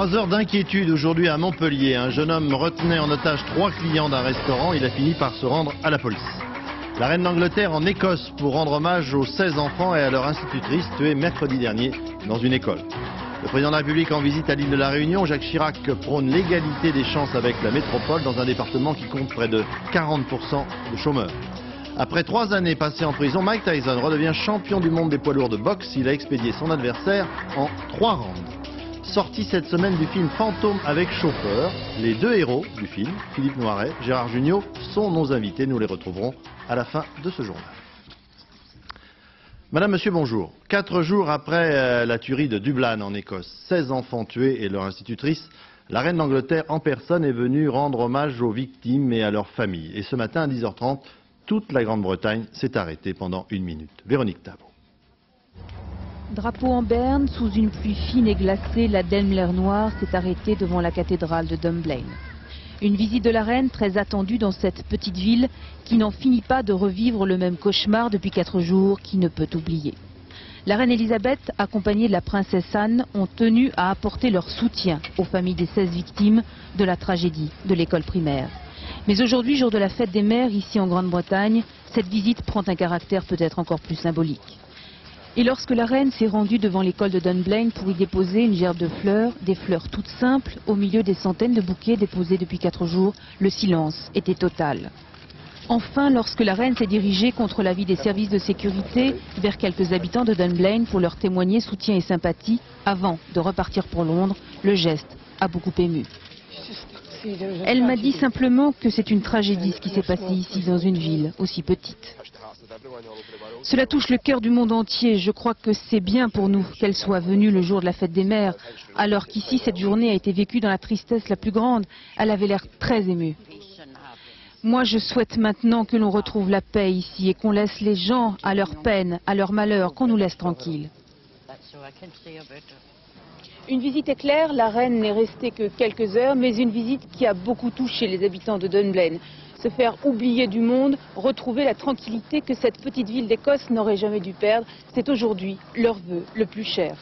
3 heures d'inquiétude aujourd'hui à Montpellier. Un jeune homme retenait en otage 3 clients d'un restaurant. Il a fini par se rendre à la police. La reine d'Angleterre en Écosse pour rendre hommage aux 16 enfants et à leur institutrice tués mercredi dernier dans une école. Le président de la République en visite à l'île de la Réunion. Jacques Chirac prône l'égalité des chances avec la métropole dans un département qui compte près de 40% de chômeurs. Après 3 années passées en prison, Mike Tyson redevient champion du monde des poids lourds de boxe. Il a expédié son adversaire en 3 rounds. Sorti cette semaine du film Fantôme avec chauffeur, les 2 héros du film, Philippe Noiret, Gérard Jugnot, sont nos invités. Nous les retrouverons à la fin de ce journal. Madame, monsieur, bonjour. 4 jours après la tuerie de Dublin en Écosse, 16 enfants tués et leur institutrice, la reine d'Angleterre en personne est venue rendre hommage aux victimes et à leurs familles. Et ce matin à 10h30, toute la Grande-Bretagne s'est arrêtée pendant 1 minute. Véronique Tavo. Drapeau en berne, sous une pluie fine et glacée, la Daimler noire s'est arrêtée devant la cathédrale de Dunblane. Une visite de la reine très attendue dans cette petite ville qui n'en finit pas de revivre le même cauchemar depuis 4 jours, qui ne peut oublier. La reine Elisabeth, accompagnée de la princesse Anne, ont tenu à apporter leur soutien aux familles des 16 victimes de la tragédie de l'école primaire. Mais aujourd'hui, jour de la fête des mères, ici en Grande-Bretagne, cette visite prend un caractère peut-être encore plus symbolique. Et lorsque la reine s'est rendue devant l'école de Dunblane pour y déposer une gerbe de fleurs, des fleurs toutes simples, au milieu des centaines de bouquets déposés depuis 4 jours, le silence était total. Enfin, lorsque la reine s'est dirigée contre l'avis des services de sécurité vers quelques habitants de Dunblane pour leur témoigner soutien et sympathie, avant de repartir pour Londres, le geste a beaucoup ému. Elle m'a dit simplement que c'est une tragédie ce qui s'est passé ici dans une ville aussi petite. Cela touche le cœur du monde entier. Je crois que c'est bien pour nous qu'elle soit venue le jour de la fête des mères, alors qu'ici cette journée a été vécue dans la tristesse la plus grande. Elle avait l'air très émue. Moi je souhaite maintenant que l'on retrouve la paix ici et qu'on laisse les gens à leur peine, à leur malheur, qu'on nous laisse tranquilles. Une visite éclair, la reine n'est restée que quelques heures, mais une visite qui a beaucoup touché les habitants de Dunblane. Se faire oublier du monde, retrouver la tranquillité que cette petite ville d'Écosse n'aurait jamais dû perdre, c'est aujourd'hui leur vœu le plus cher.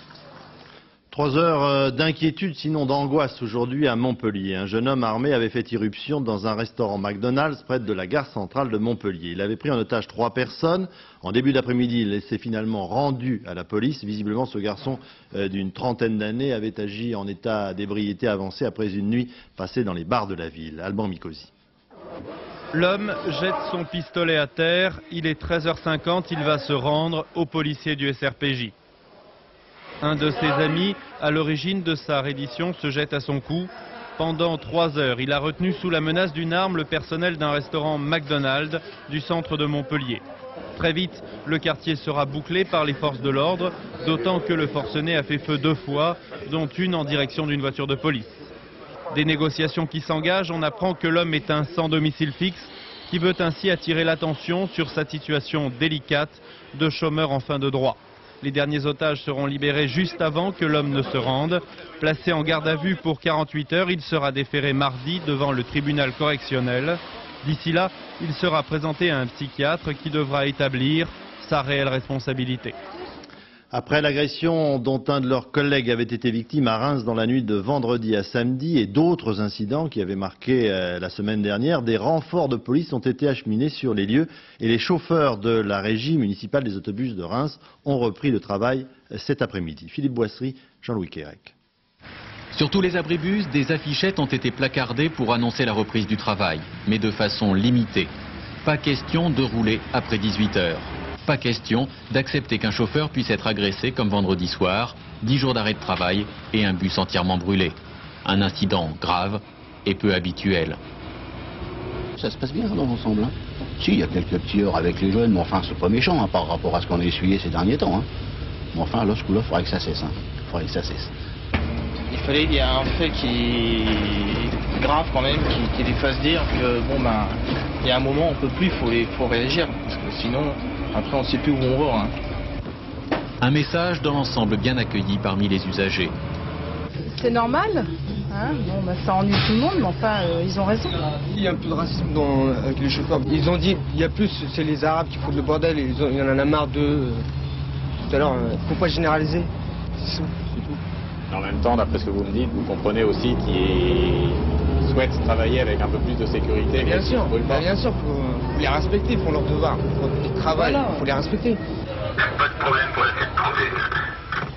3 heures d'inquiétude, sinon d'angoisse aujourd'hui à Montpellier. Un jeune homme armé avait fait irruption dans un restaurant McDonald's près de la gare centrale de Montpellier. Il avait pris en otage 3 personnes. En début d'après-midi, il s'est finalement rendu à la police. Visiblement, ce garçon d'une trentaine d'années avait agi en état d'ébriété avancée après une nuit passée dans les bars de la ville. Alban Mikosi. L'homme jette son pistolet à terre. Il est 13h50, il va se rendre au policier du SRPJ. Un de ses amis, à l'origine de sa reddition, se jette à son cou. Pendant 3 heures, il a retenu sous la menace d'une arme le personnel d'un restaurant McDonald's du centre de Montpellier. Très vite, le quartier sera bouclé par les forces de l'ordre, d'autant que le forcené a fait feu 2 fois, dont une en direction d'une voiture de police. Des négociations qui s'engagent, on apprend que l'homme est un sans domicile fixe, qui veut ainsi attirer l'attention sur sa situation délicate de chômeur en fin de droit. Les derniers otages seront libérés juste avant que l'homme ne se rende. Placé en garde à vue pour 48 heures, il sera déféré mardi devant le tribunal correctionnel. D'ici là, il sera présenté à un psychiatre qui devra établir sa réelle responsabilité. Après l'agression dont un de leurs collègues avait été victime à Reims dans la nuit de vendredi à samedi et d'autres incidents qui avaient marqué la semaine dernière, des renforts de police ont été acheminés sur les lieux et les chauffeurs de la régie municipale des autobus de Reims ont repris le travail cet après-midi. Philippe Boisserie, Jean-Louis Quérec. Sur tous les abribus, des affichettes ont été placardées pour annoncer la reprise du travail, mais de façon limitée. Pas question de rouler après 18 heures. Pas question d'accepter qu'un chauffeur puisse être agressé comme vendredi soir, 10 jours d'arrêt de travail et un bus entièrement brûlé. Un incident grave et peu habituel. Ça se passe bien dans l'ensemble. Hein. Si, il y a quelques petits heures avec les jeunes, mais enfin c'est pas méchant hein, par rapport à ce qu'on a essuyé ces derniers temps. Hein. Mais enfin là, ce coup-là, il faudrait que ça cesse. Hein. Faudrait que ça cesse. Il y a un fait qui est grave quand même, qui lui fasse dire que bon ben, il y a un moment on peut plus, faut réagir, parce que sinon après on ne sait plus où on va. Hein. Un message dans l'ensemble bien accueilli parmi les usagers. C'est normal, hein bon, bah, ça ennuie tout le monde, mais enfin ils ont raison. Il y a un peu de racisme avec les chauffeurs. Ils ont dit il y a plus, c'est les Arabes qui foutent le bordel, il y en a marre d'eux. Tout à l'heure, faut pas généraliser, c'est tout. En même temps, d'après ce que vous me dites, vous comprenez aussi qu'ils souhaitent travailler avec un peu plus de sécurité. Bien sûr, bien sûr, faut les respecter, ils font leur devoir. Ils travaillent, il faut les respecter. Pas de problème pour la fête française.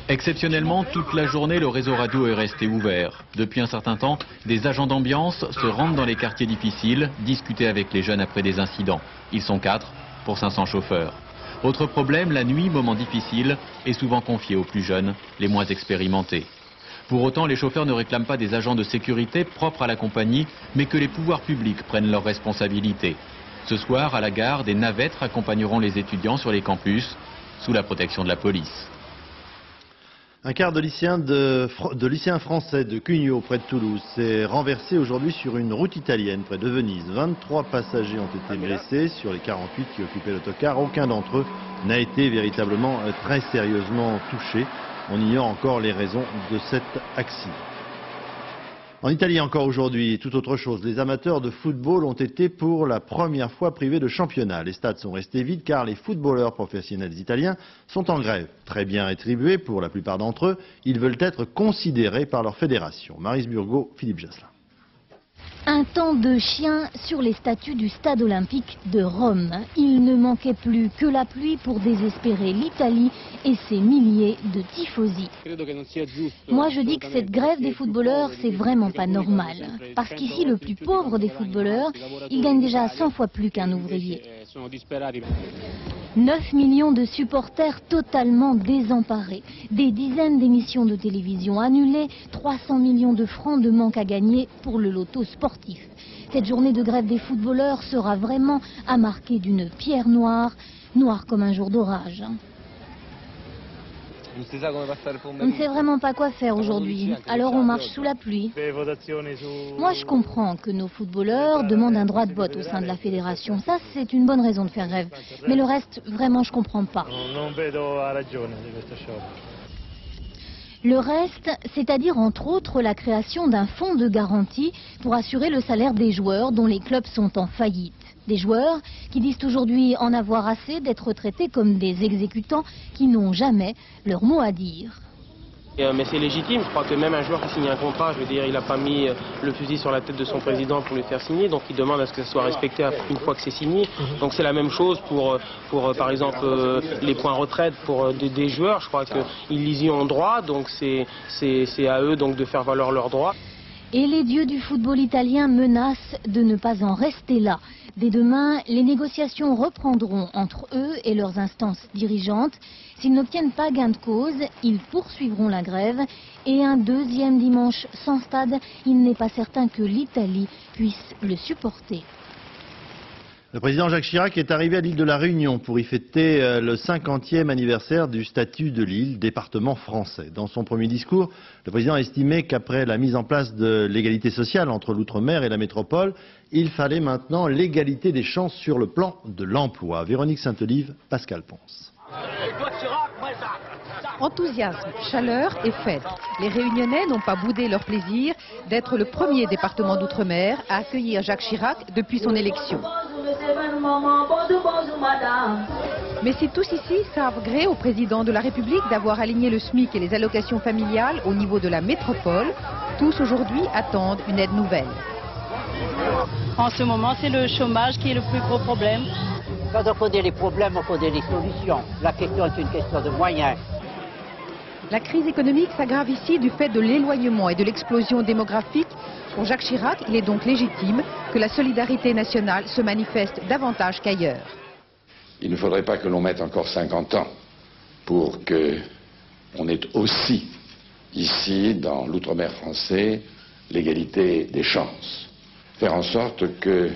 Exceptionnellement, toute la journée, le réseau radio est resté ouvert. Depuis un certain temps, des agents d'ambiance se rendent dans les quartiers difficiles, discuter avec les jeunes après des incidents. Ils sont 4 pour 500 chauffeurs. Autre problème, la nuit, moment difficile, est souvent confié aux plus jeunes, les moins expérimentés. Pour autant, les chauffeurs ne réclament pas des agents de sécurité propres à la compagnie, mais que les pouvoirs publics prennent leurs responsabilités. Ce soir, à la gare, des navettes accompagneront les étudiants sur les campus, sous la protection de la police. Un quart de lycéens français de Cugnaux, près de Toulouse, s'est renversé aujourd'hui sur une route italienne près de Venise. 23 passagers ont été blessés sur les 48 qui occupaient l'autocar. Aucun d'entre eux n'a été véritablement très sérieusement touché. On ignore encore les raisons de cet accident. En Italie encore aujourd'hui, tout autre chose. Les amateurs de football ont été pour la première fois privés de championnat. Les stades sont restés vides car les footballeurs professionnels italiens sont en grève. Très bien rétribués pour la plupart d'entre eux, ils veulent être considérés par leur fédération. Maryse Burgot, Philippe Jasselin. Un temps de chien sur les statues du stade olympique de Rome. Il ne manquait plus que la pluie pour désespérer l'Italie et ses milliers de tifosi. Moi je dis que cette grève des footballeurs c'est vraiment pas normal. Parce qu'ici le plus pauvre des footballeurs, il gagne déjà 100 fois plus qu'un ouvrier. 9 millions de supporters totalement désemparés, des dizaines d'émissions de télévision annulées, 300 millions de francs de manque à gagner pour le loto sportif. Cette journée de grève des footballeurs sera vraiment à marquer d'une pierre noire, noire comme un jour d'orage. On ne sait vraiment pas quoi faire aujourd'hui, alors on marche sous la pluie. Moi je comprends que nos footballeurs demandent un droit de vote au sein de la fédération. Ça c'est une bonne raison de faire grève. Mais le reste, vraiment je comprends pas. Le reste, c'est-à-dire entre autres la création d'un fonds de garantie pour assurer le salaire des joueurs dont les clubs sont en faillite. Des joueurs qui disent aujourd'hui en avoir assez d'être traités comme des exécutants qui n'ont jamais leur mot à dire. Mais c'est légitime, je crois que même un joueur qui signe un contrat, je veux dire, il n'a pas mis le fusil sur la tête de son président pour lui faire signer, donc il demande à ce que ça soit respecté une fois que c'est signé. Donc c'est la même chose pour par exemple, les points retraite pour des joueurs, je crois qu'ils y ont droit, donc c'est à eux donc de faire valoir leurs droits. Et les dieux du football italien menacent de ne pas en rester là. Dès demain, les négociations reprendront entre eux et leurs instances dirigeantes. S'ils n'obtiennent pas gain de cause, ils poursuivront la grève. Et un deuxième dimanche sans stade, il n'est pas certain que l'Italie puisse le supporter. Le président Jacques Chirac est arrivé à l'île de la Réunion pour y fêter le 50e anniversaire du statut de l'île, département français. Dans son premier discours, le président a estimé qu'après la mise en place de l'égalité sociale entre l'outre-mer et la métropole, il fallait maintenant l'égalité des chances sur le plan de l'emploi. Véronique Saint-Olive, Pascal Ponce. Enthousiasme, chaleur et fête. Les Réunionnais n'ont pas boudé leur plaisir d'être le premier département d'outre-mer à accueillir Jacques Chirac depuis son élection. Mais si tous ici savent gré au président de la République d'avoir aligné le SMIC et les allocations familiales au niveau de la métropole, tous aujourd'hui attendent une aide nouvelle. En ce moment, c'est le chômage qui est le plus gros problème. Quand on connaît les problèmes, on connaît les solutions. La question est une question de moyens. La crise économique s'aggrave ici du fait de l'éloignement et de l'explosion démographique. Pour Jacques Chirac, il est donc légitime que la solidarité nationale se manifeste davantage qu'ailleurs. Il ne faudrait pas que l'on mette encore 50 ans pour qu'on ait aussi, ici, dans l'outre-mer français, l'égalité des chances. Faire en sorte que,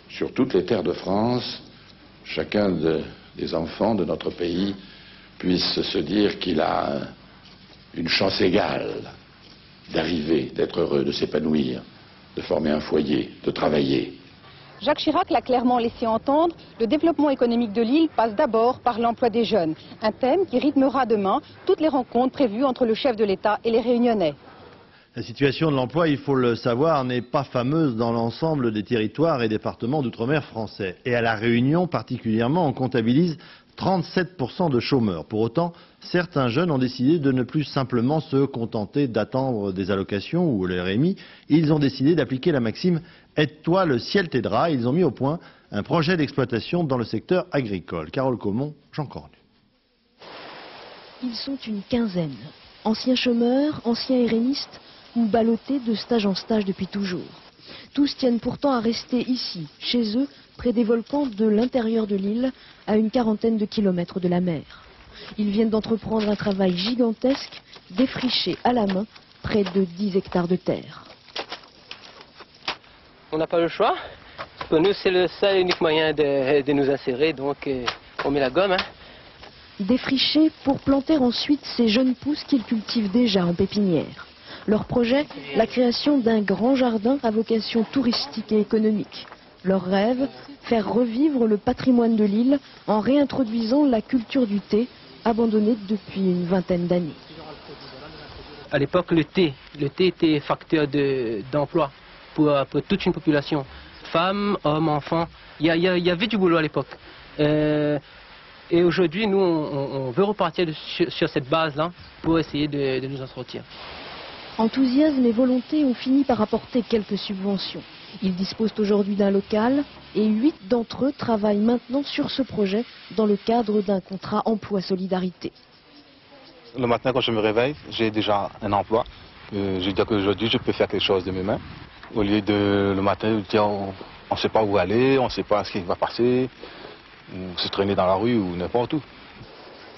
sur toutes les terres de France, chacun des enfants de notre pays puisse se dire qu'il a une chance égale d'arriver, d'être heureux, de s'épanouir, de former un foyer, de travailler. Jacques Chirac l'a clairement laissé entendre, le développement économique de l'île passe d'abord par l'emploi des jeunes. Un thème qui rythmera demain toutes les rencontres prévues entre le chef de l'État et les Réunionnais. La situation de l'emploi, il faut le savoir, n'est pas fameuse dans l'ensemble des territoires et départements d'outre-mer français. Et à La Réunion particulièrement, on comptabilise 37% de chômeurs. Pour autant, certains jeunes ont décidé de ne plus simplement se contenter d'attendre des allocations ou le RMI. Ils ont décidé d'appliquer la maxime « Aide-toi, le ciel t'aidera ». Ils ont mis au point un projet d'exploitation dans le secteur agricole. Carole Caumont, Jean Cornu. Ils sont une quinzaine. Anciens chômeurs, anciens RNistes ou ballottés de stage en stage depuis toujours. Tous tiennent pourtant à rester ici, chez eux, près des volcans de l'intérieur de l'île, à une quarantaine de kilomètres de la mer. Ils viennent d'entreprendre un travail gigantesque, défriché à la main, près de 10 hectares de terre. On n'a pas le choix. Pour nous, c'est le seul et unique moyen de nous insérer, donc on met la gomme. Défricher pour planter ensuite ces jeunes pousses qu'ils cultivent déjà en pépinière. Leur projet, la création d'un grand jardin à vocation touristique et économique. Leur rêve, faire revivre le patrimoine de l'île en réintroduisant la culture du thé, abandonnée depuis une vingtaine d'années. À l'époque, le thé était facteur d'emploi pour toute une population. Femmes, hommes, enfants, il y avait du boulot à l'époque. Et aujourd'hui, nous, on veut repartir sur cette base-là pour essayer de nous en sortir. Enthousiasme et volonté ont fini par apporter quelques subventions. Ils disposent aujourd'hui d'un local et 8 d'entre eux travaillent maintenant sur ce projet dans le cadre d'un contrat emploi-solidarité. Le matin, quand je me réveille, j'ai déjà un emploi. Je dis qu'aujourd'hui, je peux faire quelque chose de mes mains. Au lieu de le matin, on ne sait pas où aller, on ne sait pas ce qui va passer, ou se traîner dans la rue ou n'importe où.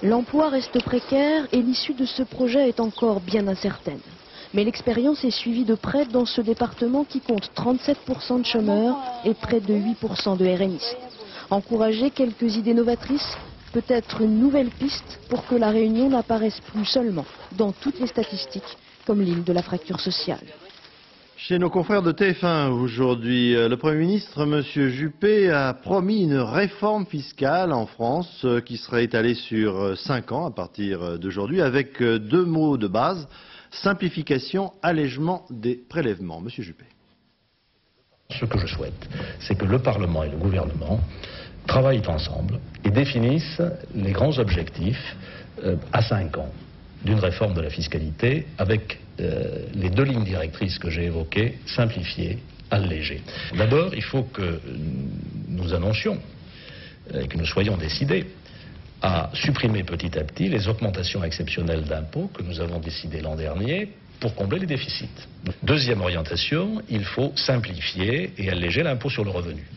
L'emploi reste précaire et l'issue de ce projet est encore bien incertaine. Mais l'expérience est suivie de près dans ce département qui compte 37% de chômeurs et près de 8% de RNistes. Encourager quelques idées novatrices, peut-être une nouvelle piste pour que la Réunion n'apparaisse plus seulement dans toutes les statistiques comme l'île de la fracture sociale. Chez nos confrères de TF1 aujourd'hui, le Premier ministre, M. Juppé, a promis une réforme fiscale en France qui serait étalée sur 5 ans à partir d'aujourd'hui avec 2 mots de base. Simplification, allègement des prélèvements. Monsieur Juppé. Ce que je souhaite, c'est que le Parlement et le gouvernement travaillent ensemble et définissent les grands objectifs à 5 ans d'une réforme de la fiscalité avec les 2 lignes directrices que j'ai évoquées, simplifier, alléger. D'abord, il faut que nous annoncions et que nous soyons décidés à supprimer petit à petit les augmentations exceptionnelles d'impôts que nous avons décidées l'an dernier pour combler les déficits. Deuxième orientation, il faut simplifier et alléger l'impôt sur le revenu.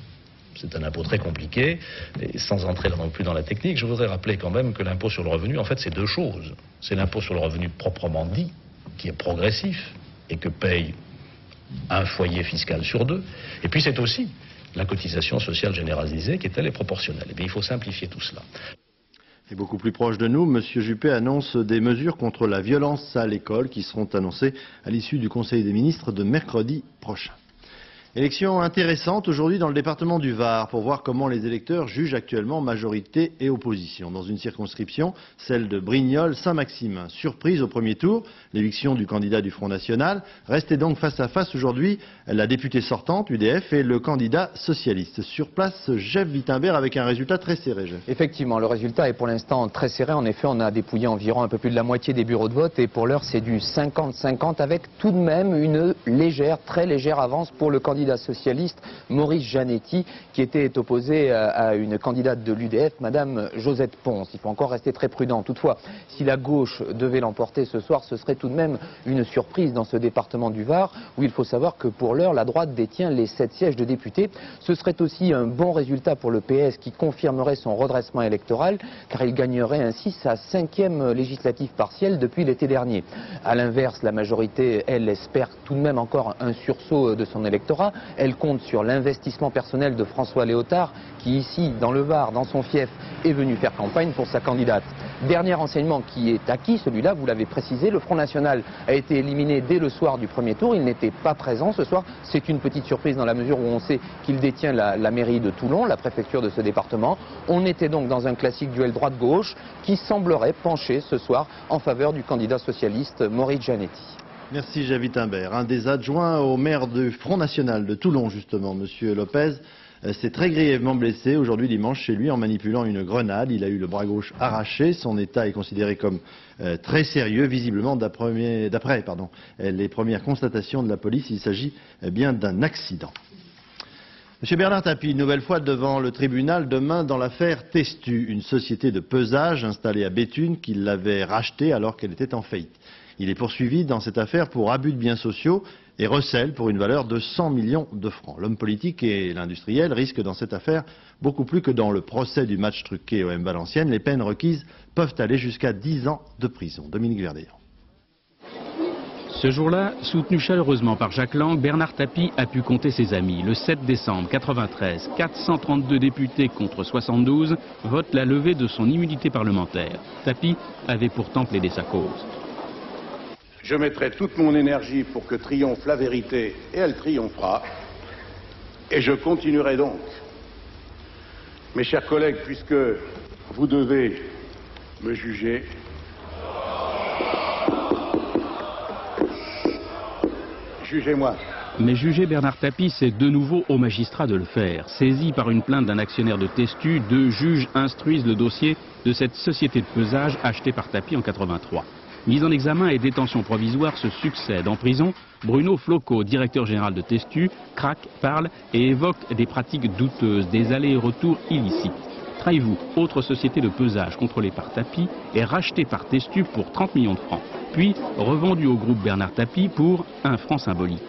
C'est un impôt très compliqué, et sans entrer non plus dans la technique, je voudrais rappeler quand même que l'impôt sur le revenu, en fait, c'est 2 choses. C'est l'impôt sur le revenu proprement dit, qui est progressif et que paye un foyer fiscal sur 2. Et puis c'est aussi la cotisation sociale généralisée qui est, elle, est proportionnelle. Et bien, il faut simplifier tout cela. Et beaucoup plus proche de nous, M. Juppé annonce des mesures contre la violence à l'école qui seront annoncées à l'issue du Conseil des ministres de mercredi prochain. Élection intéressante aujourd'hui dans le département du Var pour voir comment les électeurs jugent actuellement majorité et opposition. Dans une circonscription, celle de Brignoles-Saint-Maximin. Surprise au premier tour, l'éviction du candidat du Front National. Restait donc face à face aujourd'hui la députée sortante, UDF, et le candidat socialiste. Sur place, Jeff Wittenberg avec un résultat très serré. Jeff. Effectivement, le résultat est pour l'instant très serré. En effet, on a dépouillé environ un peu plus de la moitié des bureaux de vote et pour l'heure, c'est du 50-50 avec tout de même une légère, très légère avance pour le candidat socialiste Maurice Janetti qui était opposé à une candidate de l'UDF, Madame Josette Ponce. Il faut encore rester très prudent. Toutefois, si la gauche devait l'emporter ce soir, ce serait tout de même une surprise dans ce département du Var où il faut savoir que pour l'heure, la droite détient les 7 sièges de députés. Ce serait aussi un bon résultat pour le PS qui confirmerait son redressement électoral car il gagnerait ainsi sa 5e législative partielle depuis l'été dernier. A l'inverse, la majorité, elle, espère tout de même encore un sursaut de son électorat. Elle compte sur l'investissement personnel de François Léotard qui ici, dans le Var, dans son fief, est venu faire campagne pour sa candidate. Dernier renseignement qui est acquis, celui-là, vous l'avez précisé, le Front National a été éliminé dès le soir du premier tour. Il n'était pas présent ce soir. C'est une petite surprise dans la mesure où on sait qu'il détient la mairie de Toulon, la préfecture de ce département. On était donc dans un classique duel droite-gauche qui semblerait pencher ce soir en faveur du candidat socialiste Maurice Janetti. Merci Jeff Wittenberg. Un des adjoints au maire du Front National de Toulon, justement, M. Lopez, s'est très grièvement blessé aujourd'hui dimanche chez lui en manipulant une grenade. Il a eu le bras gauche arraché. Son état est considéré comme très sérieux. Visiblement, d'après les premières constatations de la police, il s'agit bien d'un accident. Monsieur Bernard Tapie, une nouvelle fois devant le tribunal demain dans l'affaire Testu, une société de pesage installée à Béthune qui l'avait rachetée alors qu'elle était en faillite. Il est poursuivi dans cette affaire pour abus de biens sociaux et recel pour une valeur de 100 millions de francs. L'homme politique et l'industriel risquent dans cette affaire beaucoup plus que dans le procès du match truqué OM Valenciennes. Les peines requises peuvent aller jusqu'à 10 ans de prison. Dominique Verdeillan. Ce jour-là, soutenu chaleureusement par Jacques Lang, Bernard Tapie a pu compter ses amis. Le 7 décembre 1993, 432 députés contre 72 votent la levée de son immunité parlementaire. Tapie avait pourtant plaidé sa cause. Je mettrai toute mon énergie pour que triomphe la vérité, et elle triomphera. Et je continuerai donc. Mes chers collègues, puisque vous devez me juger, jugez-moi. Mais juger Bernard Tapie, c'est de nouveau au magistrat de le faire. Saisi par une plainte d'un actionnaire de Testu, 2 juges instruisent le dossier de cette société de pesage achetée par Tapie en 1983. Mise en examen et détention provisoire se succèdent. En prison, Bruno Floco, directeur général de Testu, craque, parle et évoque des pratiques douteuses, des allers et retours illicites. Traivoux, autre société de pesage contrôlée par Tapie, est rachetée par Testu pour 30 millions de francs, puis revendue au groupe Bernard Tapie pour 1 franc symbolique.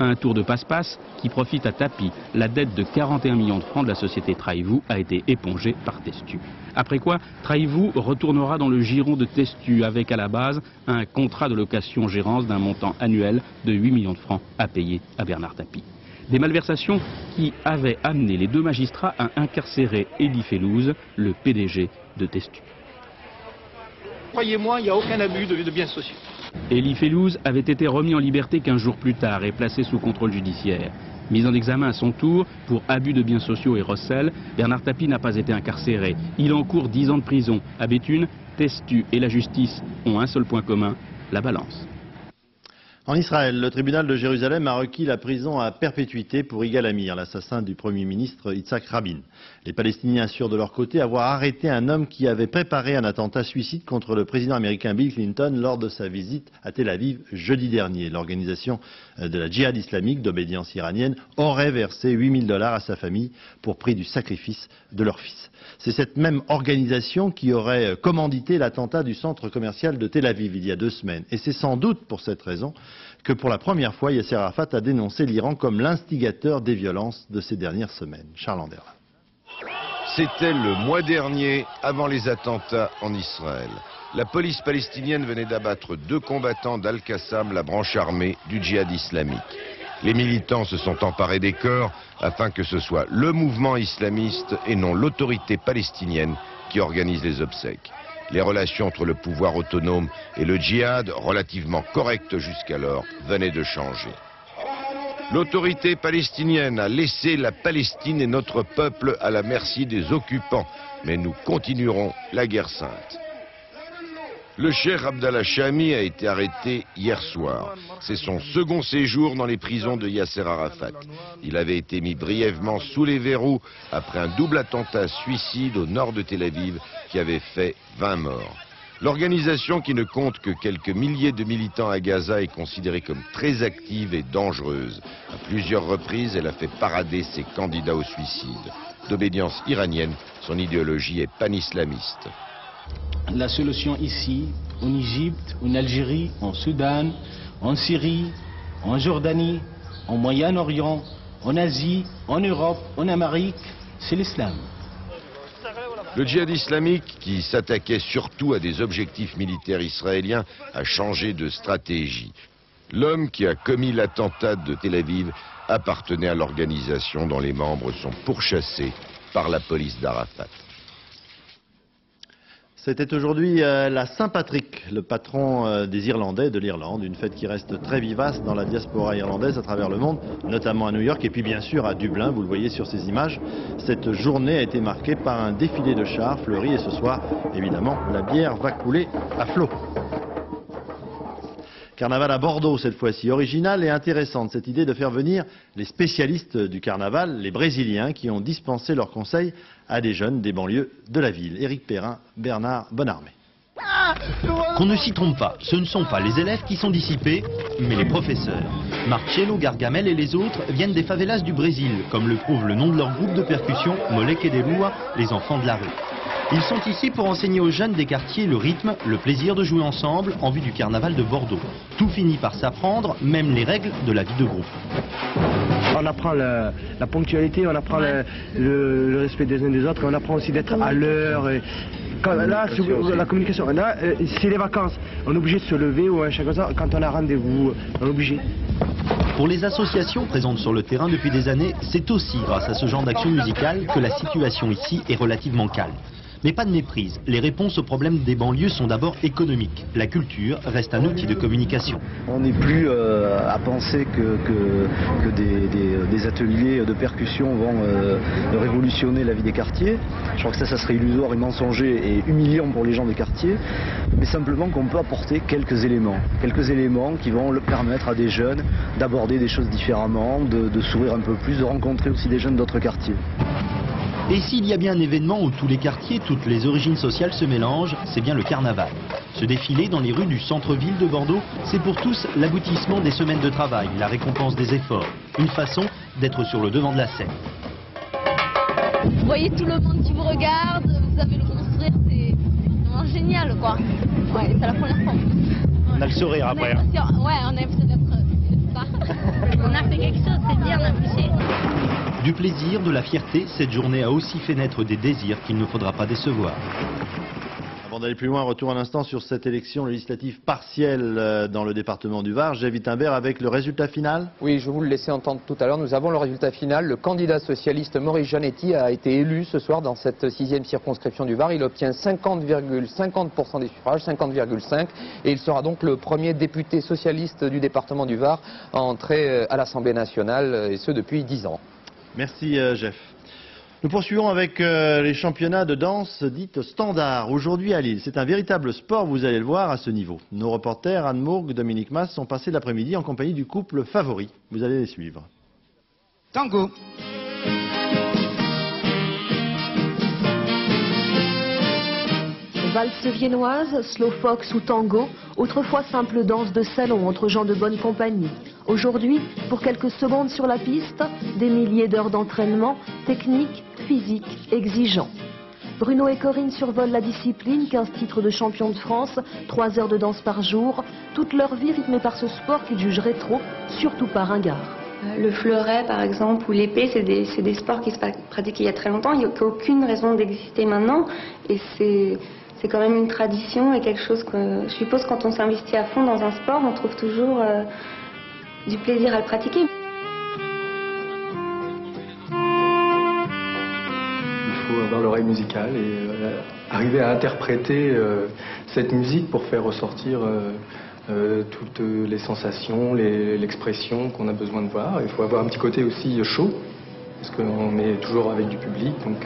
Un tour de passe-passe qui profite à Tapie. La dette de 41 millions de francs de la société Traivoux a été épongée par Testu. Après quoi, Traivoux retournera dans le giron de Testu avec à la base un contrat de location-gérance d'un montant annuel de 8 millions de francs à payer à Bernard Tapie. Des malversations qui avaient amené les 2 magistrats à incarcérer Elie Fellouz, le PDG de Testu. Croyez-moi, il n'y a aucun abus de biens sociaux. Elie Fellouz avait été remis en liberté 15 jours plus tard et placé sous contrôle judiciaire. Mis en examen à son tour pour abus de biens sociaux et recel, Bernard Tapie n'a pas été incarcéré. Il encourt 10 ans de prison. À Béthune, Testu et la justice ont un seul point commun, la balance. En Israël, le tribunal de Jérusalem a requis la prison à perpétuité pour Yigal Amir, l'assassin du Premier ministre Yitzhak Rabin. Les Palestiniens assurent de leur côté avoir arrêté un homme qui avait préparé un attentat suicide contre le président américain Bill Clinton lors de sa visite à Tel Aviv jeudi dernier. L'organisation de la djihad islamique d'obédience iranienne aurait versé $8 000 à sa famille pour prix du sacrifice de leur fils. C'est cette même organisation qui aurait commandité l'attentat du centre commercial de Tel Aviv il y a 2 semaines. Et c'est sans doute pour cette raison que pour la première fois, Yasser Arafat a dénoncé l'Iran comme l'instigateur des violences de ces dernières semaines. Charles Anderlin. C'était le mois dernier, avant les attentats en Israël. La police palestinienne venait d'abattre 2 combattants d'Al-Qassam, la branche armée du djihad islamique. Les militants se sont emparés des corps afin que ce soit le mouvement islamiste et non l'autorité palestinienne qui organise les obsèques. Les relations entre le pouvoir autonome et le djihad, relativement correctes jusqu'alors, venaient de changer. L'autorité palestinienne a laissé la Palestine et notre peuple à la merci des occupants, mais nous continuerons la guerre sainte. Le cheikh Abdallah Shami a été arrêté hier soir. C'est son second séjour dans les prisons de Yasser Arafat. Il avait été mis brièvement sous les verrous après un double attentat suicide au nord de Tel Aviv qui avait fait 20 morts. L'organisation, qui ne compte que quelques milliers de militants à Gaza, est considérée comme très active et dangereuse. À plusieurs reprises, elle a fait parader ses candidats au suicide. D'obédience iranienne, son idéologie est panislamiste. La solution ici, en Égypte, en Algérie, en Soudan, en Syrie, en Jordanie, en Moyen-Orient, en Asie, en Europe, en Amérique, c'est l'islam. Le djihad islamique, qui s'attaquait surtout à des objectifs militaires israéliens, a changé de stratégie. L'homme qui a commis l'attentat de Tel Aviv appartenait à l'organisation dont les membres sont pourchassés par la police d'Arafat. C'était aujourd'hui la Saint-Patrick, le patron des Irlandais de l'Irlande, une fête qui reste très vivace dans la diaspora irlandaise à travers le monde, notamment à New York et puis bien sûr à Dublin, vous le voyez sur ces images. Cette journée a été marquée par un défilé de chars fleuris et ce soir, évidemment, la bière va couler à flot. Carnaval à Bordeaux cette fois-ci. Originale et intéressante cette idée de faire venir les spécialistes du carnaval, les Brésiliens, qui ont dispensé leurs conseils à des jeunes des banlieues de la ville. Éric Perrin, Bernard Bonarmé. Qu'on ne s'y trompe pas, ce ne sont pas les élèves qui sont dissipés, mais les professeurs. Marcello, Gargamel et les autres viennent des favelas du Brésil, comme le prouve le nom de leur groupe de percussion, Moleque de Rua, les enfants de la rue. Ils sont ici pour enseigner aux jeunes des quartiers le rythme, le plaisir de jouer ensemble en vue du carnaval de Bordeaux. Tout finit par s'apprendre, même les règles de la vie de groupe. On apprend la ponctualité, on apprend le respect des uns des autres, on apprend aussi d'être à l'heure. Là, la communication, là, c'est les vacances. On est obligé de se lever ou un chose comme ça. Quand on a rendez-vous, on est obligé. Pour les associations présentes sur le terrain depuis des années, c'est aussi grâce à ce genre d'action musicale que la situation ici est relativement calme. Mais pas de méprise, les réponses aux problèmes des banlieues sont d'abord économiques. La culture reste un outil de communication. On n'est plus à penser que des ateliers de percussion vont révolutionner la vie des quartiers. Je crois que ça serait illusoire et mensonger et humiliant pour les gens des quartiers. Mais simplement qu'on peut apporter quelques éléments qui vont le permettre à des jeunes d'aborder des choses différemment, de s'ouvrir un peu plus, de rencontrer aussi des jeunes d'autres quartiers. Et s'il y a bien un événement où tous les quartiers, toutes les origines sociales se mélangent, c'est bien le carnaval. Ce défilé dans les rues du centre-ville de Bordeaux, c'est pour tous l'aboutissement des semaines de travail, la récompense des efforts. Une façon d'être sur le devant de la scène. Vous voyez tout le monde qui vous regarde, vous avez le construire, c'est vraiment génial quoi. Ouais, c'est la première fois. On a le sourire après. Ouais, on a l'impression d'être une star. On a fait quelque chose, c'est bien, on a poussé. Du plaisir, de la fierté, cette journée a aussi fait naître des désirs qu'il ne faudra pas décevoir. Avant d'aller plus loin, retour un instant sur cette élection législative partielle dans le département du Var. J'ai Wittenberg avec le résultat final. Oui, je vous le laissais entendre tout à l'heure. Nous avons le résultat final. Le candidat socialiste Maurice Janetti a été élu ce soir dans cette 6e circonscription du Var. Il obtient 50,50% des suffrages, 50,5%. Et il sera donc le premier député socialiste du département du Var à entrer à l'Assemblée nationale, et ce depuis 10 ans. Merci Jeff. Nous poursuivons avec les championnats de danse dites standard. Aujourd'hui à Lille, c'est un véritable sport, vous allez le voir, à ce niveau. Nos reporters Anne Mourgue, Dominique Mas sont passés l'après-midi en compagnie du couple favori. Vous allez les suivre. Tango. Valse viennoise, slowfox ou tango, autrefois simple danse de salon entre gens de bonne compagnie. Aujourd'hui, pour quelques secondes sur la piste, des milliers d'heures d'entraînement, technique, physique, exigeant. Bruno et Corinne survolent la discipline, 15 titres de champion de France, 3 heures de danse par jour, toute leur vie rythmée par ce sport qu'ils jugent rétro, surtout pas ringard. Le fleuret, par exemple, ou l'épée, c'est des sports qui se pratiquaient il y a très longtemps. Il n'y a aucune raison d'exister maintenant. Et c'est quand même une tradition et quelque chose que, je suppose, quand on s'investit à fond dans un sport, on trouve toujours du plaisir à le pratiquer. Il faut avoir l'oreille musicale et arriver à interpréter cette musique pour faire ressortir toutes les sensations, l'expression qu'on a besoin de voir. Il faut avoir un petit côté aussi chaud, parce qu'on est toujours avec du public, donc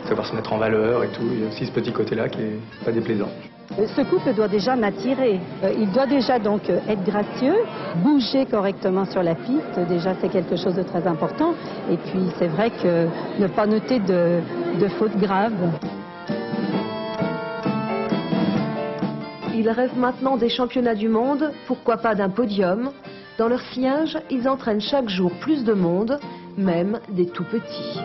savoir se mettre en valeur et tout. Il y a aussi ce petit côté-là qui est pas déplaisant. Ce couple doit déjà m'attirer. Il doit déjà donc être gracieux, bouger correctement sur la piste. Déjà, c'est quelque chose de très important. Et puis, c'est vrai que ne pas noter de fautes graves. Ils rêvent maintenant des championnats du monde, pourquoi pas d'un podium. Dans leur sillage, ils entraînent chaque jour plus de monde, même des tout petits.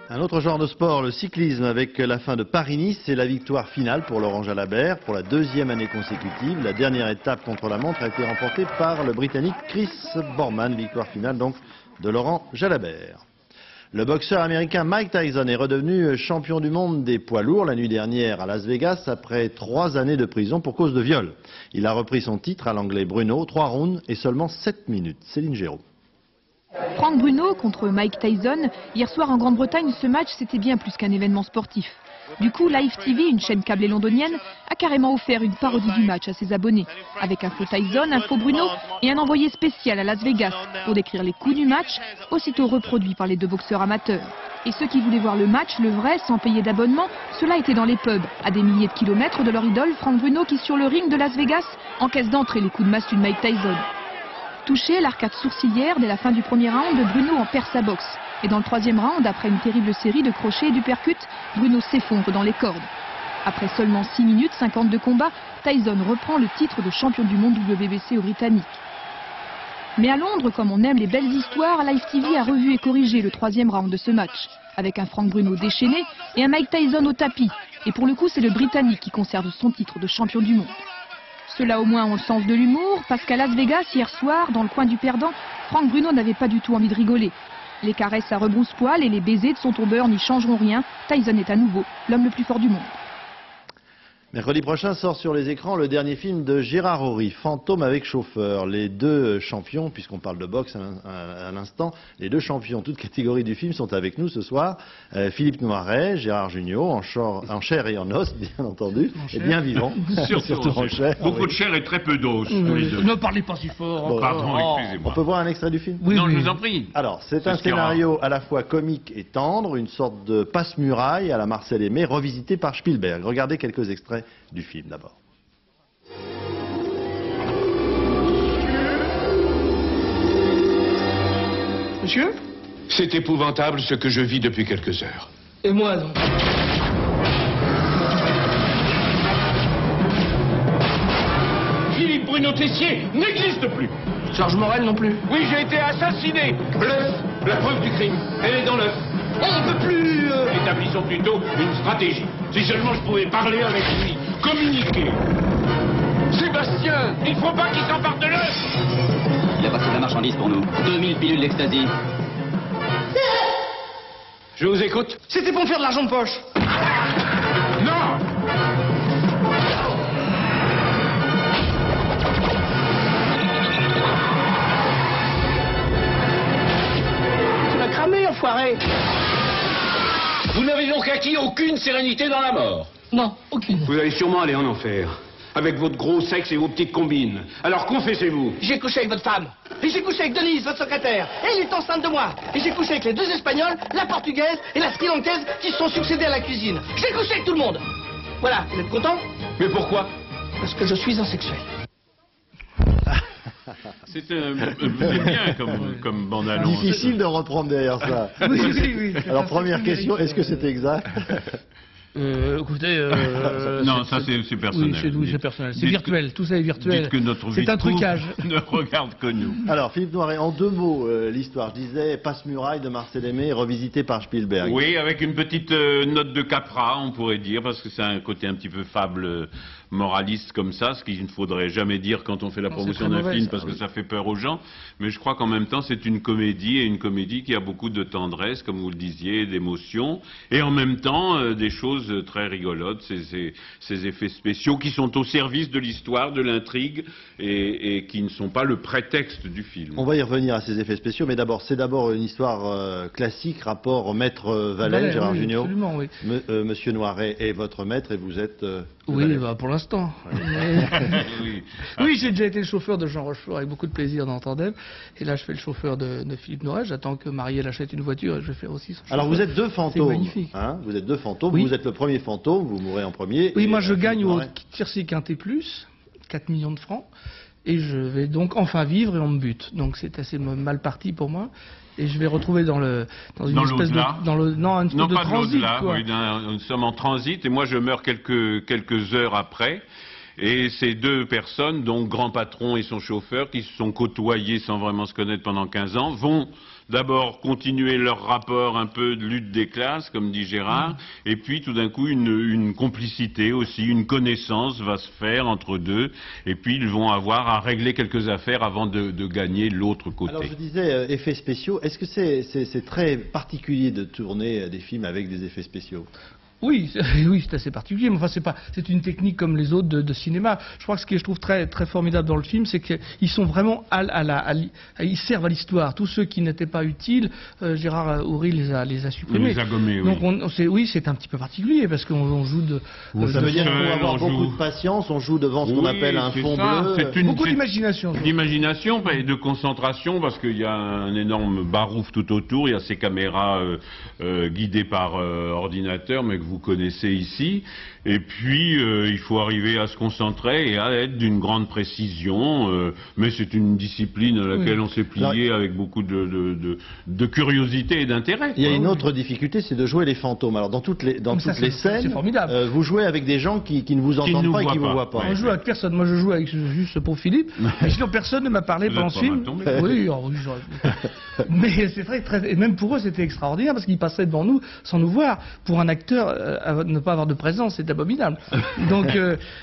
Un autre genre de sport, le cyclisme, avec la fin de Paris-Nice et la victoire finale pour Laurent Jalabert pour la 2e année consécutive. La dernière étape contre la montre a été remportée par le Britannique Chris Borman, victoire finale donc de Laurent Jalabert. Le boxeur américain Mike Tyson est redevenu champion du monde des poids lourds la nuit dernière à Las Vegas après 3 années de prison pour cause de viol. Il a repris son titre à l'anglais Bruno, 3 rounds et seulement 7 minutes. Céline Géraud. Frank Bruno contre Mike Tyson. Hier soir en Grande-Bretagne, ce match c'était bien plus qu'un événement sportif. Du coup, Live TV, une chaîne câblée londonienne, a carrément offert une parodie du match à ses abonnés, avec un faux Tyson, un faux Bruno et un envoyé spécial à Las Vegas pour décrire les coups du match, aussitôt reproduits par les deux boxeurs amateurs. Et ceux qui voulaient voir le match, le vrai, sans payer d'abonnement, cela était dans les pubs, à des milliers de kilomètres de leur idole, Frank Bruno, qui sur le ring de Las Vegas encaisse d'entrée les coups de masse de Mike Tyson. Touché, l'arcade sourcilière, dès la fin du premier round, Bruno en perd sa boxe. Et dans le troisième round, après une terrible série de crochets et d'uppercuts, Bruno s'effondre dans les cordes. Après seulement 6 minutes 50 de combat, Tyson reprend le titre de champion du monde WBC aux Britanniques. Mais à Londres, comme on aime les belles histoires, Live TV a revu et corrigé le troisième round de ce match, avec un Frank Bruno déchaîné et un Mike Tyson au tapis. Et pour le coup, c'est le Britannique qui conserve son titre de champion du monde. Ceux-là au moins ont le sens de l'humour, parce qu'à Las Vegas, hier soir, dans le coin du perdant, Frank Bruno n'avait pas du tout envie de rigoler. Les caresses à rebrousse-poil et les baisers de son tombeur n'y changeront rien. Tyson est à nouveau l'homme le plus fort du monde. Mercredi prochain sort sur les écrans le dernier film de Gérard Horry, Fantôme avec chauffeur. Les deux champions, puisqu'on parle de boxe à l'instant, les deux champions, toutes catégories du film, sont avec nous ce soir. Philippe Noiret, Gérard Jugnot, en chair et en os, bien entendu, et bien vivant. Surtout en chair. Beaucoup de chair et très peu d'os. Ne parlez pas si fort. Bon, pardon, excusez-moi. On peut voir un extrait du film? Oui, non, je vous en prie. Alors, c'est un scénario à la fois comique et tendre, une sorte de passe-muraille à la Marcel Aimé, revisité par Spielberg. Regardez quelques extraits du film d'abord. Monsieur? C'est épouvantable ce que je vis depuis quelques heures. Et moi donc? Philippe Bruno Tessier n'existe plus. Georges Morel non plus. Oui, j'ai été assassiné. Bluff, la preuve du crime. Elle est dans l'œuf. On ne peut plus... Établissons plutôt une stratégie. Si seulement je pouvais parler avec lui, communiquer. Sébastien, il ne faut pas qu'il s'empare de l'œuf. Il a passé de la marchandise pour nous. 2000 pilules d'ecstasy. Je vous écoute. C'était pour me faire de l'argent de poche. Non. Tu m'as cramé, enfoiré. Vous n'avez donc acquis aucune sérénité dans la mort? Non, aucune. Vous allez sûrement aller en enfer, avec votre gros sexe et vos petites combines. Alors confessez-vous. J'ai couché avec votre femme. Et j'ai couché avec Denise, votre secrétaire. Et elle est enceinte de moi. Et j'ai couché avec les deux Espagnols, la Portugaise et la Sri Lankaise qui se sont succédés à la cuisine. J'ai couché avec tout le monde. Voilà, vous êtes content? Mais pourquoi? Parce que je suis un sexuel. C'est bien comme bande-annonce. Difficile de reprendre derrière ça. Oui. Alors première question, est-ce que c'est exact? Écoutez... non, ça c'est personnel. Oui, c'est personnel. C'est virtuel, tout ça est virtuel. Dites que notre vie c'est un trucage. Ne regarde que nous. Alors Philippe Noiret, en deux mots, l'histoire, je disais, Passe-Muraille de Marcel Aimé, revisité par Spielberg. Oui, avec une petite note de Capra, on pourrait dire, parce que c'est un côté un petit peu fable moraliste comme ça, ce qu'il ne faudrait jamais dire quand on fait la promotion d'un film, parce que ça fait peur aux gens. Mais je crois qu'en même temps, c'est une comédie, et une comédie qui a beaucoup de tendresse, comme vous le disiez, d'émotion, et en même temps, des choses très rigolotes, ces effets spéciaux qui sont au service de l'histoire, de l'intrigue, et qui ne sont pas le prétexte du film. On va y revenir à ces effets spéciaux, mais d'abord, c'est d'abord une histoire classique, rapport au maître Vallet, Gérard Jugnot. Absolument, oui. Monsieur Noiret est votre maître, et vous êtes... oui, bah, pour l'instant. Oui, j'ai déjà été le chauffeur de Jean Rochefort avec beaucoup de plaisir dans Tandem. Et là, je fais le chauffeur de Philippe Noiret. J'attends que Marielle achète une voiture et je vais faire aussi son chauffeur. Alors, vous êtes deux fantômes. C'est magnifique. Hein, vous êtes deux fantômes. Oui. Vous êtes le premier fantôme, vous mourrez en premier. Oui, moi, je gagne au Tiercé Quintet Plus, 4 millions de francs. Et je vais donc enfin vivre et on me bute. Donc, c'est assez mal parti pour moi. Et je vais retrouver dans une espèce de transit. Oui, nous sommes en transit et moi je meurs quelques heures après. Et ces deux personnes, donc grand patron et son chauffeur, qui se sont côtoyés sans vraiment se connaître pendant 15 ans, vont d'abord continuer leur rapport un peu de lutte des classes, comme dit Gérard, et puis tout d'un coup une complicité aussi, une connaissance va se faire entre deux, et puis ils vont avoir à régler quelques affaires avant de gagner l'autre côté. Alors je disais effets spéciaux, est-ce que c'est très particulier de tourner des films avec des effets spéciaux? Oui, c'est assez particulier, mais enfin c'est une technique comme les autres de cinéma. Je crois que ce que je trouve très très formidable dans le film, c'est qu'ils sont vraiment ils servent à l'histoire. Tous ceux qui n'étaient pas utiles, Gérard Houry les a supprimés. Il les a gommés, donc oui, c'est un petit peu particulier parce qu'on joue de. Ça veut dire qu'il faut avoir beaucoup de patience. On joue devant ce qu'on appelle un fond bleu. Beaucoup d'imagination. D'imagination et de concentration parce qu'il y a un énorme barouf tout autour. Il y a ces caméras guidées par ordinateur, mais que vous connaissez ici, et puis il faut arriver à se concentrer et à être d'une grande précision, mais c'est une discipline à laquelle on s'est plié avec beaucoup de curiosité et d'intérêt. Il y a une autre difficulté, c'est de jouer les fantômes. Alors dans toutes les scènes, vous jouez avec des gens qui ne vous entendent pas et qui ne vous voient pas. On joue avec personne. Moi je joue avec juste pour Philippe, mais sinon personne ne m'a parlé pendant ce film. Oui, mais c'est vrai, et même pour eux c'était extraordinaire parce qu'ils passaient devant nous sans nous voir. Pour un acteur, ne pas avoir de présence, c'est abominable. Donc,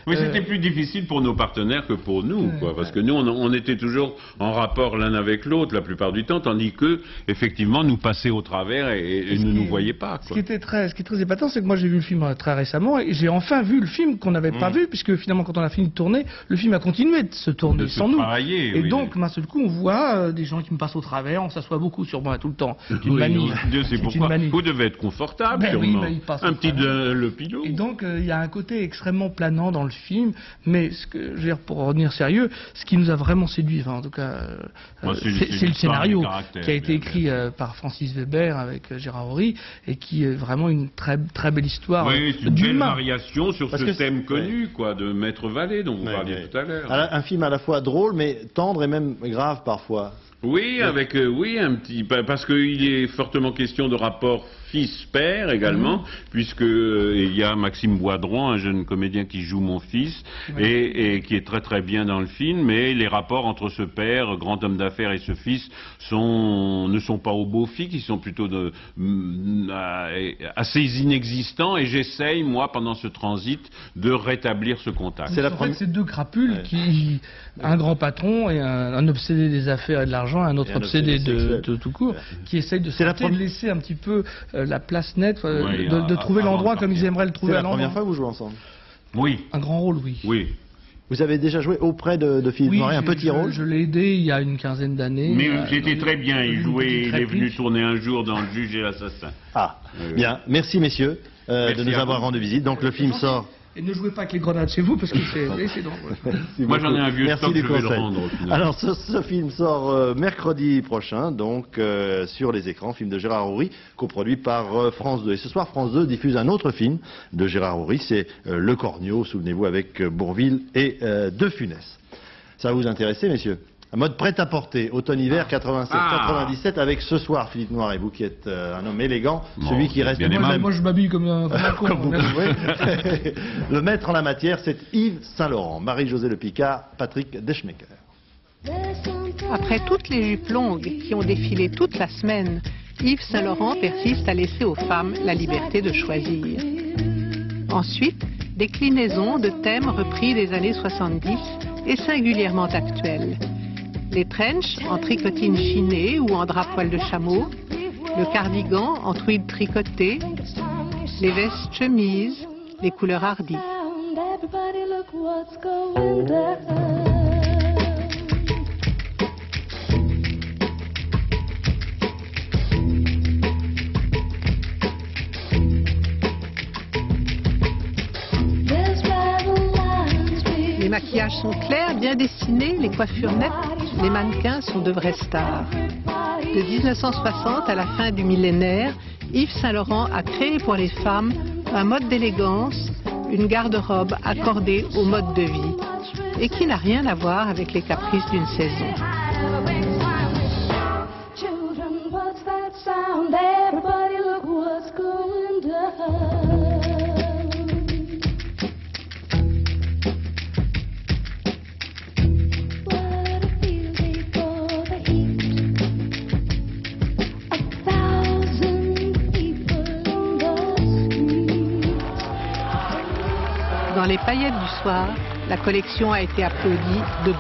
oui, c'était plus difficile pour nos partenaires que pour nous, parce que nous, on était toujours en rapport l'un avec l'autre la plupart du temps, tandis que, effectivement, nous passaient au travers et ne nous voyaient pas. Ce qui est très épatant, c'est que moi j'ai vu le film très récemment et j'ai enfin vu le film qu'on n'avait pas vu, puisque finalement, quand on a fini de tourner, le film a continué de se tourner sans nous. Et donc, d'un seul coup, on voit des gens qui me passent au travers, on s'assoit beaucoup sur moi tout le temps. C'est pourquoi vous devez être confortable, sûrement. Un petit le pilot. Et donc il y a un côté extrêmement planant dans le film, mais je veux dire, pour revenir sérieux, ce qui nous a vraiment séduit, enfin, en tout cas, c'est le scénario qui a été écrit par Francis Weber avec Gérard Houry et qui est vraiment une très très belle histoire. Oui, c'est une belle variation sur ce thème connu, quoi, de Maître Vallée dont vous parliez tout à l'heure. Un film à la fois drôle, mais tendre et même grave parfois. Oui, avec un petit, parce qu'il est fortement question de rapport fils-père également, puisque il y a Maxime Boisdron, un jeune comédien qui joue mon fils, et qui est très très bien dans le film, mais les rapports entre ce père, grand homme d'affaires, et ce fils ne sont pas au beau fixe, ils sont plutôt assez inexistants, et j'essaye, moi, pendant ce transit, de rétablir ce contact. En fait, c'est deux crapules un grand patron et un obsédé des affaires et de l'argent, un autre obsédé de tout court, qui essaye de laisser un petit peu la place nette, de trouver l'endroit comme ils aimeraient le trouver à l'endroit. C'est la première fois que vous jouez ensemble? Oui. Un grand rôle, oui. Oui. Vous avez déjà joué auprès de Philippe Noiret, un petit rôle? Je l'ai aidé il y a une quinzaine d'années. Mais c'était très bien, il est venu tourner un jour dans Le Juge et l'Assassin. Ah, bien. Merci messieurs de nous avoir rendu visite. Donc le film sort... Et ne jouez pas avec les grenades chez vous parce que c'est dangereux. Moi j'en ai un vieux stock, je vais le rendre au final. Alors ce film sort mercredi prochain, donc sur les écrans, film de Gérard Houry, coproduit par France 2. Et ce soir, France 2 diffuse un autre film de Gérard Houry, c'est Le Cornio, souvenez-vous, avec Bourvil et De Funès. Ça va vous intéresser, messieurs? Un mode prêt-à-porter, automne-hiver 87-97, avec ce soir, Philippe Noiret, vous qui êtes un homme élégant, celui qui reste... Moi je m'habille comme un con. Comme vous pouvez. Le maître en la matière, c'est Yves Saint-Laurent. Marie-Josée Le Picard, Patrick Deschmecker. Après toutes les jupes longues qui ont défilé toute la semaine, Yves Saint-Laurent persiste à laisser aux femmes la liberté de choisir. Ensuite, déclinaison de thèmes repris des années 70 et singulièrement actuels. Les trenchs en tricotine chinée ou en drap poil de chameau, le cardigan en tweed tricoté, les vestes chemises, les couleurs hardies. Les maquillages sont clairs, bien dessinés, les coiffures nettes, les mannequins sont de vraies stars. De 1960 à la fin du millénaire, Yves Saint-Laurent a créé pour les femmes un mode d'élégance, une garde-robe accordée au mode de vie, et qui n'a rien à voir avec les caprices d'une saison. Dans les paillettes du soir, la collection a été applaudie debout.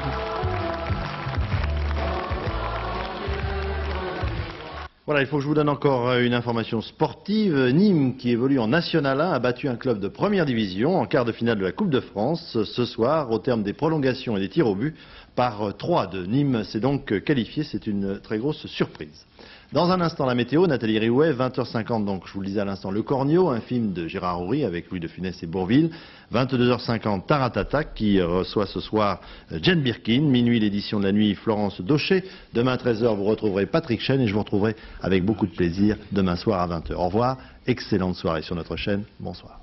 Voilà, il faut que je vous donne encore une information sportive. Nîmes, qui évolue en National 1, a battu un club de première division en quart de finale de la Coupe de France ce soir, au terme des prolongations et des tirs au but, par 3-2. Nîmes s'est donc qualifié, c'est une très grosse surprise. Dans un instant, la météo, Nathalie Riouet, 20h50, donc je vous le disais à l'instant, Le Cornio, un film de Gérard Houry avec Louis de Funès et Bourvil. 22h50, Taratata, qui reçoit ce soir Jane Birkin. Minuit, l'édition de la nuit, Florence Daucher. Demain, 13h, vous retrouverez Patrick Chen et je vous retrouverai avec beaucoup de plaisir demain soir à 20h. Au revoir, excellente soirée sur notre chaîne. Bonsoir.